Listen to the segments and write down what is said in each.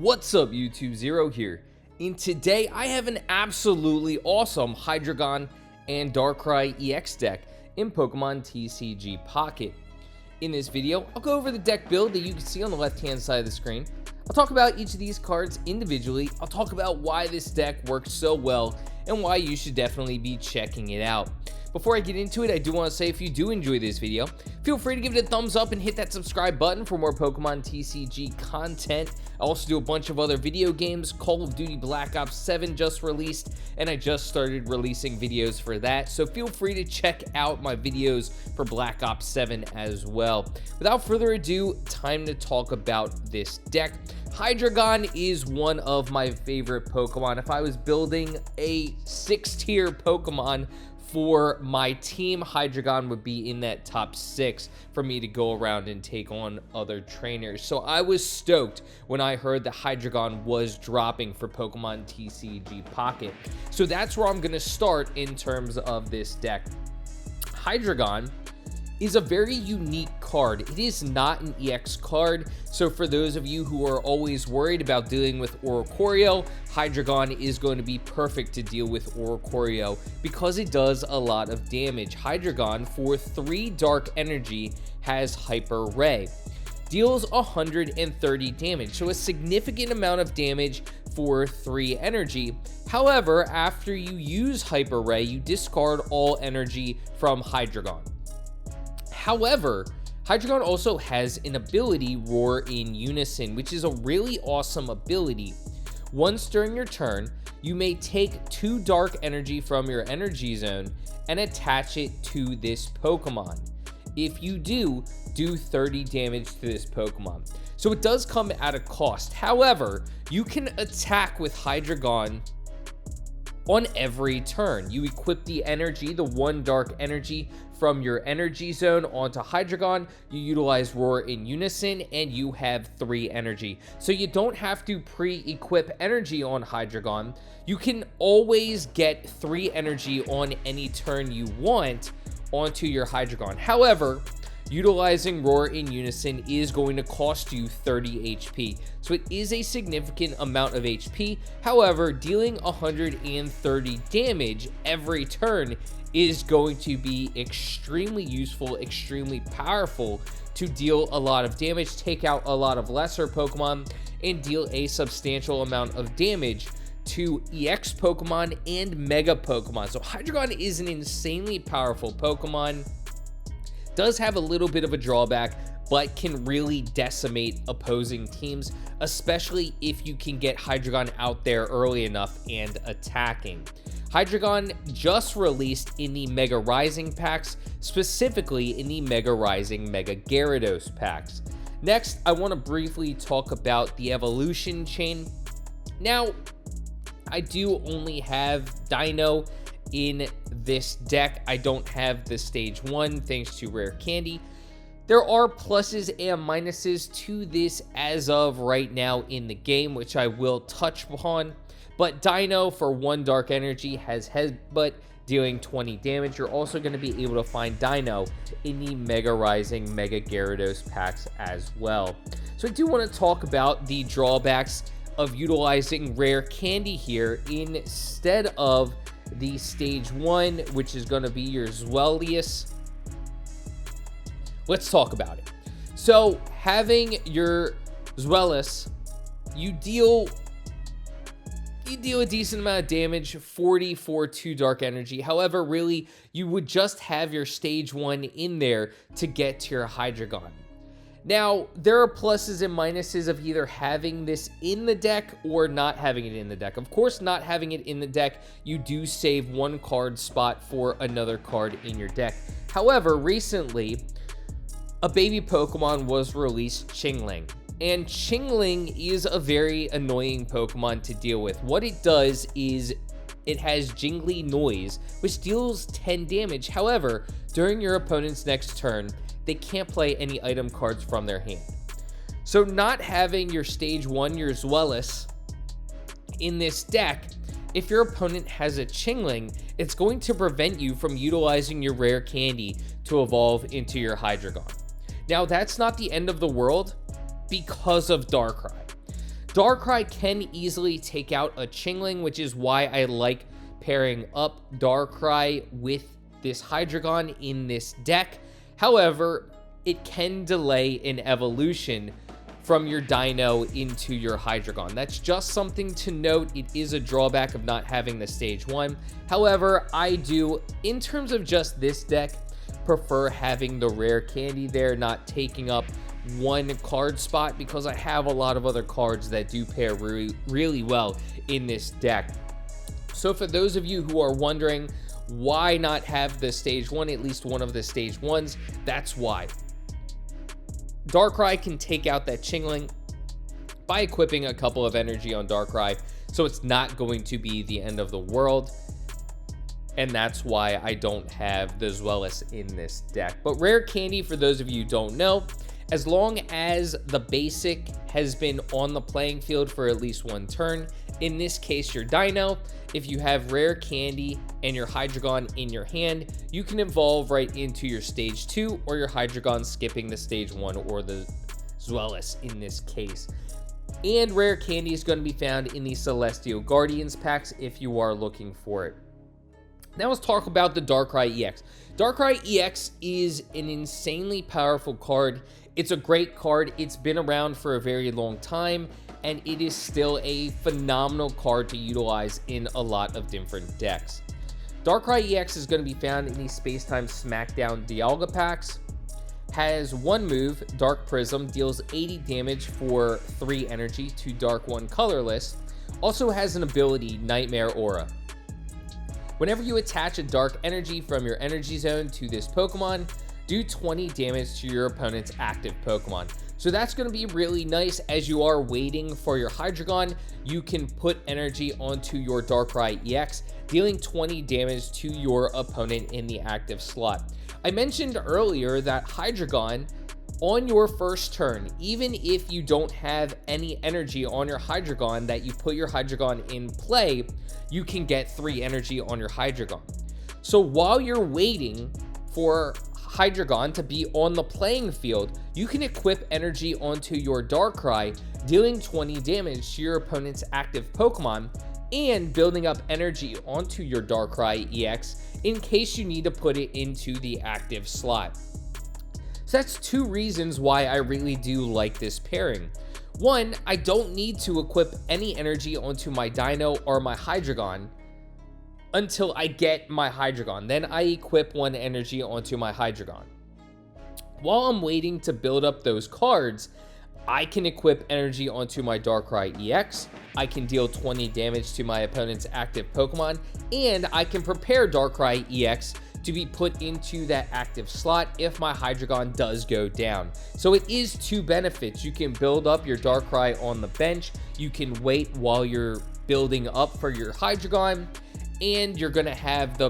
What's up, YouTube? Zero here, and today I have an absolutely awesome Hydreigon and Darkrai EX deck in Pokemon TCG Pocket. In this video, I'll go over the deck build that you can see on the left-hand side of the screen. I'll talk about each of these cards individually. I'll talk about why this deck works so well and why you should definitely be checking it out. Before I get into it, I do want to say if you do enjoy this video, feel free to give it a thumbs up and hit that subscribe button for more Pokemon TCG content. I also do a bunch of other video games. Call of Duty Black Ops 7 just released, and I just started releasing videos for that, so feel free to check out my videos for Black Ops 7 as well. Without further ado, time to talk about this deck. Hydreigon is one of my favorite Pokemon. If I was building a 6-tier Pokemon for my team, Hydreigon would be in that top 6 for me to go around and take on other trainers. So I was stoked when I heard that Hydreigon was dropping for Pokemon TCG Pocket. So that's where I'm going to start in terms of this deck. Hydreigon is a very unique card. It is not an EX card, so for those of you who are always worried about dealing with Oricorio, Hydreigon is going to be perfect to deal with Oricorio because it does a lot of damage. Hydreigon, for 3 Dark Energy, has Hyper Ray. Deals 130 damage, so a significant amount of damage for 3 energy. However, after you use Hyper Ray, you discard all energy from Hydreigon. However, Hydreigon also has an ability, Roar in Unison, which is a really awesome ability. Once during your turn, you may take 2 Dark Energy from your energy zone and attach it to this Pokemon. If you do 30 damage to this Pokemon. So it does come at a cost. However, you can attack with Hydreigon on every turn. You equip the energy, the 1 Dark Energy from your energy zone onto Hydreigon, you utilize Roar in Unison, and you have 3 energy. So you don't have to pre-equip energy on Hydreigon. You can always get 3 energy on any turn you want onto your Hydreigon. However, utilizing Roar in Unison is going to cost you 30 HP. So it is a significant amount of HP. However, dealing 130 damage every turn is going to be extremely useful, extremely powerful to deal a lot of damage, take out a lot of lesser Pokemon, and deal a substantial amount of damage to EX Pokemon and Mega Pokemon. So Hydreigon is an insanely powerful Pokemon. Does have a little bit of a drawback, but can really decimate opposing teams, especially if you can get Hydreigon out there early enough and attacking. Hydreigon just released in the Mega Rising packs, specifically in the Mega Rising Mega Gyarados packs. Next, I want to briefly talk about the evolution chain. Now, I do only have Dino in this deck. I don't have the stage 1 thanks to Rare Candy. There are pluses and minuses to this as of right now in the game, which I will touch upon. But Dino, for 1 Dark Energy, has Headbutt, dealing 20 damage. You're also going to be able to find Dino in the Mega Rising Mega Gyarados packs as well. So I do want to talk about the drawbacks of utilizing Rare Candy here instead of the stage 1, which is going to be your Zweilous. Let's talk about it. So having your Zweilous, you deal a decent amount of damage, 40 for 2 Dark Energy. However, really, you would just have your stage 1 in there to get to your Hydreigon. Now, there are pluses and minuses of either having this in the deck or not having it in the deck. Of course, not having it in the deck, you do save 1 card spot for another card in your deck. However, recently, a baby Pokemon was released, Chingling. And Chingling is a very annoying Pokemon to deal with. What it does is it has Jingly Noise, which deals 10 damage. However, during your opponent's next turn, they can't play any item cards from their hand. So not having your stage 1, your Zweilous, in this deck, if your opponent has a Chingling, it's going to prevent you from utilizing your Rare Candy to evolve into your Hydreigon. Now, that's not the end of the world because of Darkrai. Darkrai can easily take out a Chingling, which is why I like pairing up Darkrai with this Hydreigon in this deck. However, it can delay an evolution from your Dino into your Hydreigon. That's just something to note. It is a drawback of not having the stage 1. However, I do, in terms of just this deck, prefer having the rare candy there, not taking up one card spot, because I have a lot of other cards that do pair really well in this deck. So for those of you who are wondering why not have the stage 1, at least one of the stage 1s, that's why. Darkrai can take out that Chingling by equipping a couple of energy on Darkrai, so it's not going to be the end of the world. And that's why I don't have the Zweilous in this deck. But rare candy, for those of you who don't know, as long as the basic has been on the playing field for at least one turn, in this case your Dino, if you have rare candy and your Hydreigon in your hand, you can evolve right into your stage 2 or your Hydreigon skipping the stage 1 or the Zweilous in this case. And rare candy is going to be found in the Celestial Guardians packs if you are looking for it. Now let's talk about the Darkrai EX. Darkrai EX is an insanely powerful card. It's a great card. It's been around for a very long time, and it is still a phenomenal card to utilize in a lot of different decks. Darkrai EX is going to be found in the Spacetime Smackdown Dialga packs. Has one move, Dark Prism, deals 80 damage for 3 energy to Dark 1 colorless. Also has an ability, Nightmare Aura. Whenever you attach a dark energy from your energy zone to this Pokemon, do 20 damage to your opponent's active Pokemon. So that's going to be really nice. As you are waiting for your Hydreigon, you can put energy onto your Darkrai EX, dealing 20 damage to your opponent in the active slot. I mentioned earlier that Hydreigon, on your first turn, even if you don't have any energy on your Hydreigon that you put your Hydreigon in play, you can get 3 energy on your Hydreigon. So while you're waiting for Hydreigon to be on the playing field, you can equip energy onto your Darkrai, dealing 20 damage to your opponent's active Pokemon, and building up energy onto your Darkrai EX in case you need to put it into the active slot. So that's 2 reasons why I really do like this pairing. One, I don't need to equip any energy onto my Dino or my Hydreigon until I get my Hydreigon. Then I equip 1 energy onto my Hydreigon. While I'm waiting to build up those cards, I can equip energy onto my Darkrai EX, I can deal 20 damage to my opponent's active Pokemon, and I can prepare Darkrai EX to be put into that active slot if my Hydreigon does go down. So it is 2 benefits. You can build up your Darkrai on the bench, you can wait while you're building up for your Hydreigon, and you're gonna have the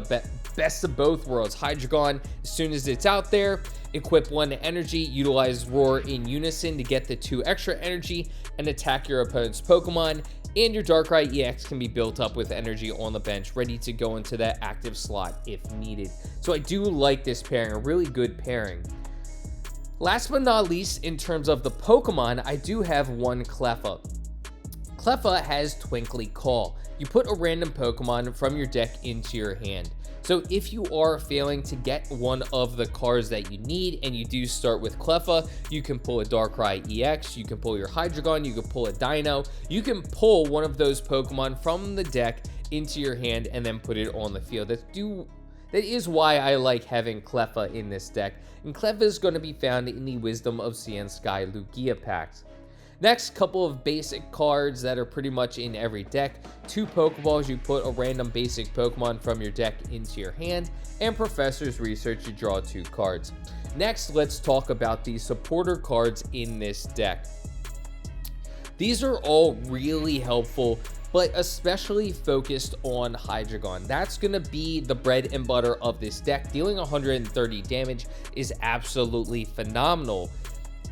best of both worlds. Hydreigon, as soon as it's out there, equip 1 energy, utilize Roar in unison to get the 2 extra energy and attack your opponent's Pokemon, and your Darkrai EX can be built up with energy on the bench, ready to go into that active slot if needed. So I do like this pairing, a really good pairing. Last but not least, in terms of the Pokemon, I do have one Cleffa. Cleffa has Twinkly Call. You put a random Pokemon from your deck into your hand. So if you are failing to get one of the cards that you need and you do start with Cleffa, you can pull a Darkrai EX, you can pull your Hydreigon, you can pull a Dino, you can pull one of those Pokemon from the deck into your hand and then put it on the field. That is why I like having Cleffa in this deck, and Cleffa is going to be found in the Wisdom of Sea and Sky Lugia packs. Next, couple of basic cards that are pretty much in every deck. 2 Pokeballs, you put a random basic Pokemon from your deck into your hand, and Professor's Research, you draw 2 cards. Next, let's talk about the supporter cards in this deck. These are all really helpful, but especially focused on Hydreigon. That's going to be the bread and butter of this deck. Dealing 130 damage is absolutely phenomenal,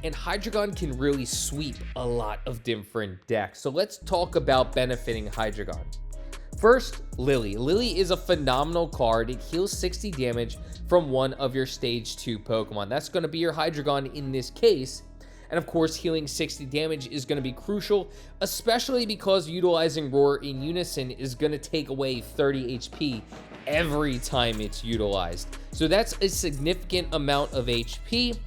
and Hydreigon can really sweep a lot of different decks. So let's talk about benefiting Hydreigon. First, Lily. Lily is a phenomenal card. It heals 60 damage from one of your stage 2 Pokemon. That's going to be your Hydreigon in this case. And of course, healing 60 damage is going to be crucial, especially because utilizing Roar in unison is going to take away 30 HP every time it's utilized. So that's a significant amount of HP.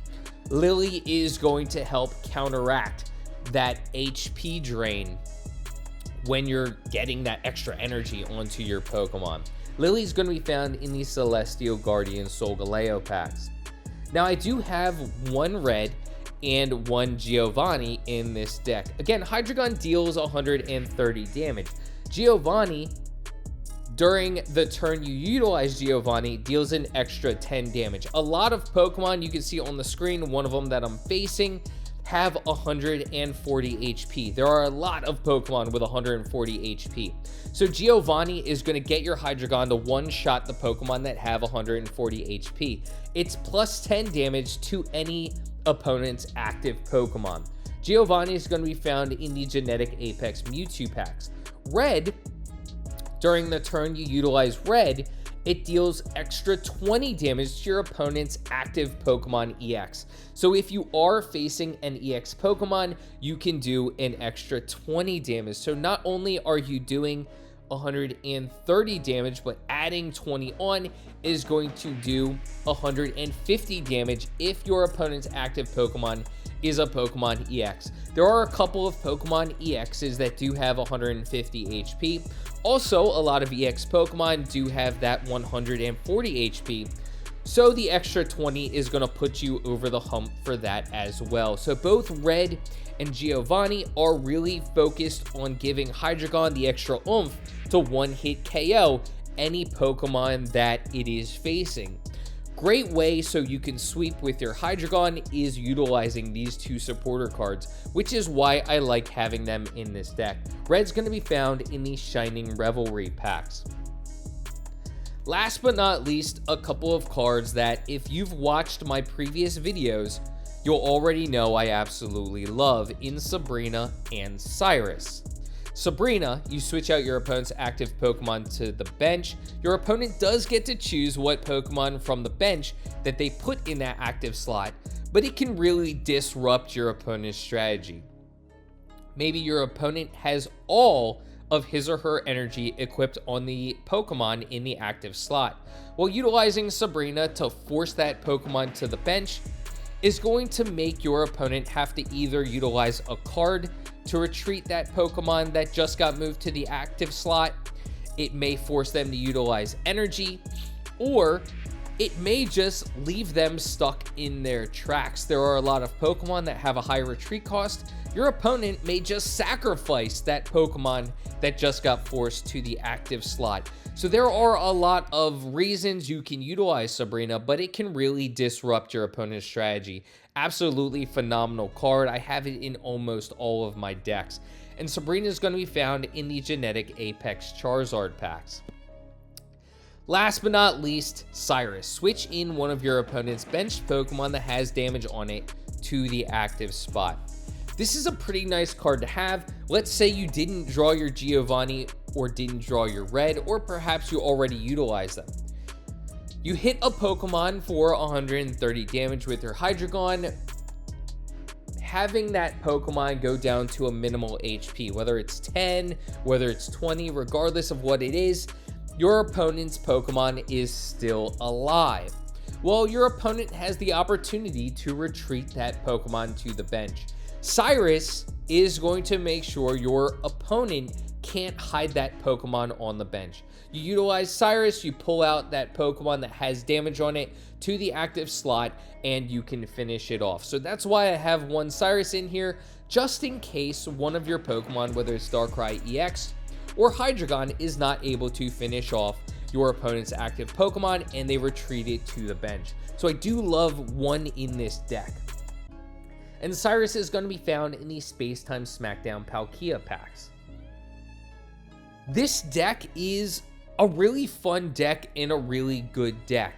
Lily is going to help counteract that HP drain when you're getting that extra energy onto your Pokemon. Lily's going to be found in the Celestial Guardian Solgaleo packs. Now, I do have one red and one Giovanni in this deck. Again, Hydreigon deals 130 damage. Giovanni, during the turn you utilize Giovanni, deals an extra 10 damage. A lot of Pokemon you can see on the screen, one of them that I'm facing, have 140 HP. There are a lot of Pokemon with 140 HP. So Giovanni is going to get your Hydreigon to one-shot the Pokemon that have 140 HP. It's plus 10 damage to any opponent's active Pokemon. Giovanni is going to be found in the Genetic Apex Mewtwo packs. Red, during the turn you utilize Red, it deals extra 20 damage to your opponent's active Pokemon EX. So if you are facing an EX Pokemon, you can do an extra 20 damage. So not only are you doing 130 damage, but adding 20 on is going to do 150 damage if your opponent's active Pokemon is a Pokemon EX. There are a couple of Pokemon EXs that do have 150 HP. Also, a lot of EX Pokemon do have that 140 HP. So the extra 20 is going to put you over the hump for that as well. So both Red and Giovanni are really focused on giving Hydreigon the extra oomph to one-hit KO any Pokemon that it is facing. Great way so you can sweep with your Hydreigon is utilizing these two supporter cards, which is why I like having them in this deck. Red's going to be found in the Shining Revelry packs. Last but not least, a couple of cards that if you've watched my previous videos, you'll already know I absolutely love in Sabrina and Cyrus. Sabrina, you switch out your opponent's active Pokemon to the bench. Your opponent does get to choose what Pokemon from the bench that they put in that active slot, but it can really disrupt your opponent's strategy. Maybe your opponent has all of his or her energy equipped on the Pokemon in the active slot. While utilizing Sabrina to force that Pokemon to the bench is going to make your opponent have to either utilize a card to retreat that Pokemon that just got moved to the active slot. It may force them to utilize energy, or it may just leave them stuck in their tracks. There are a lot of Pokemon that have a high retreat cost. Your opponent may just sacrifice that Pokemon that just got forced to the active slot. So there are a lot of reasons you can utilize Sabrina, but it can really disrupt your opponent's strategy. Absolutely phenomenal card. I have it in almost all of my decks. And Sabrina is going to be found in the Genetic Apex Charizard packs. Last but not least, Cyrus. Switch in one of your opponent's benched Pokemon that has damage on it to the active spot. This is a pretty nice card to have. Let's say you didn't draw your Giovanni or didn't draw your Red, or perhaps you already utilized them. You hit a Pokemon for 130 damage with your Hydreigon. Having that Pokemon go down to a minimal HP, whether it's 10, whether it's 20, regardless of what it is, your opponent's Pokemon is still alive. Well, your opponent has the opportunity to retreat that Pokemon to the bench. Cyrus is going to make sure your opponent can't hide that Pokemon on the bench. You utilize Cyrus, you pull out that Pokemon that has damage on it to the active slot, and you can finish it off. So that's why I have one Cyrus in here, just in case one of your Pokemon, whether it's Darkrai EX or Hydreigon, is not able to finish off your opponent's active Pokemon and they retreat it to the bench. So I do love one in this deck. And Cyrus is going to be found in the Space-Time Smackdown Palkia packs. This deck is a really fun deck and a really good deck.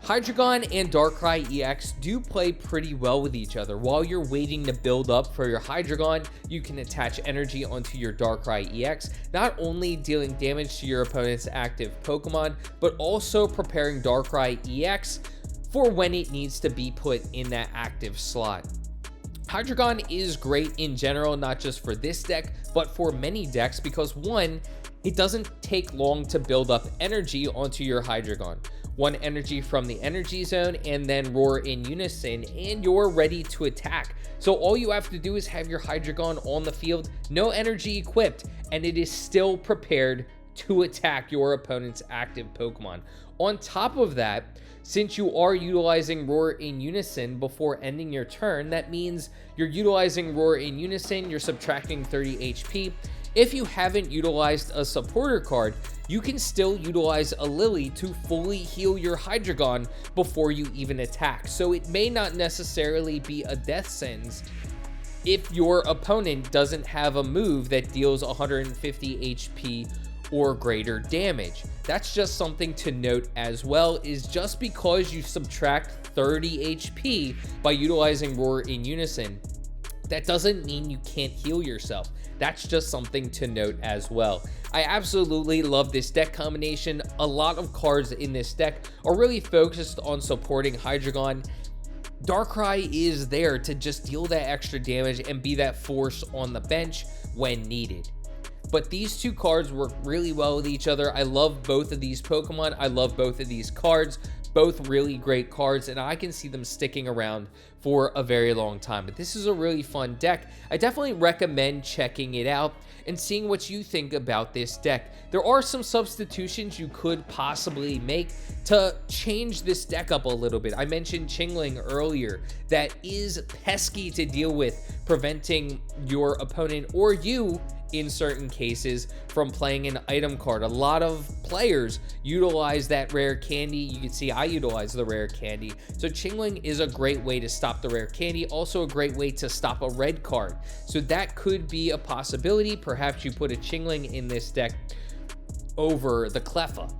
Hydreigon and Darkrai EX do play pretty well with each other. While you're waiting to build up for your Hydreigon, you can attach energy onto your Darkrai EX, not only dealing damage to your opponent's active Pokemon, but also preparing Darkrai EX for when it needs to be put in that active slot. Hydreigon is great in general, not just for this deck, but for many decks because one, it doesn't take long to build up energy onto your Hydreigon. One energy from the energy zone and then roar in unison and you're ready to attack. So all you have to do is have your Hydreigon on the field, no energy equipped, and it is still prepared to attack your opponent's active Pokemon. On top of that, since you are utilizing Roar in Unison before ending your turn, that means you're utilizing Roar in Unison, you're subtracting 30 HP. If you haven't utilized a supporter card, you can still utilize a Lily to fully heal your Hydreigon before you even attack. So it may not necessarily be a death sentence if your opponent doesn't have a move that deals 150 HP or greater damage. That's just something to note as well, is just because you subtract 30 HP by utilizing Roar in Unison, that doesn't mean you can't heal yourself. That's just something to note as well. I absolutely love this deck combination. A lot of cards in this deck are really focused on supporting Hydreigon. Darkrai is there to just deal that extra damage and be that force on the bench when needed. But these two cards work really well with each other. I love both of these Pokemon. I love both of these cards. Both really great cards, and I can see them sticking around for a very long time. But this is a really fun deck. I definitely recommend checking it out and seeing what you think about this deck. There are some substitutions you could possibly make to change this deck up a little bit. I mentioned Chingling earlier. That is pesky to deal with, preventing your opponent or you in certain cases from playing an item card. A lot of players utilize that rare candy. You can see I utilize the rare candy. So Chingling is a great way to stop the rare candy, also a great way to stop a red card. So that could be a possibility. Perhaps you put a Chingling in this deck over the Cleffa.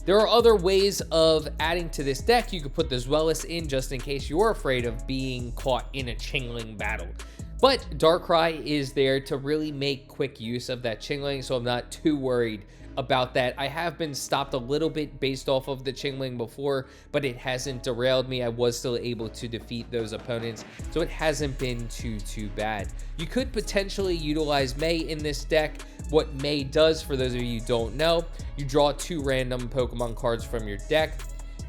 There are other ways of adding to this deck. You could put the Zweilous in just in case you're afraid of being caught in a Chingling battle. But Darkrai is there to really make quick use of that Chingling, so I'm not too worried about that. I have been stopped a little bit based off of the Chingling before, but it hasn't derailed me. I was still able to defeat those opponents, so it hasn't been too bad. You could potentially utilize May in this deck. What May does, for those of you who don't know, you draw 2 random Pokemon cards from your deck.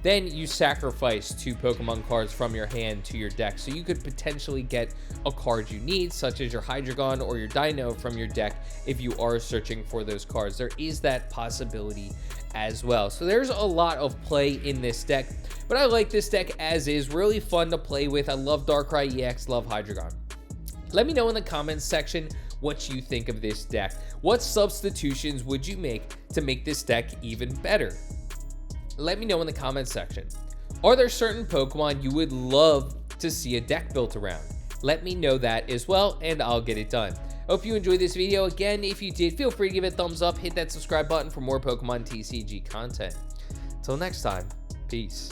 Then you sacrifice 2 Pokemon cards from your hand to your deck. So you could potentially get a card you need, such as your Hydreigon or your Dino from your deck if you are searching for those cards. There is that possibility as well. So there's a lot of play in this deck, but I like this deck as is. Really fun to play with. I love Darkrai EX, love Hydreigon. Let me know in the comments section what you think of this deck. What substitutions would you make to make this deck even better? Let me know in the comments section. Are there certain Pokemon you would love to see a deck built around? Let me know that as well, and I'll get it done. Hope you enjoyed this video. Again, if you did, feel free to give it a thumbs up, hit that subscribe button for more Pokemon TCG content. Till next time, peace.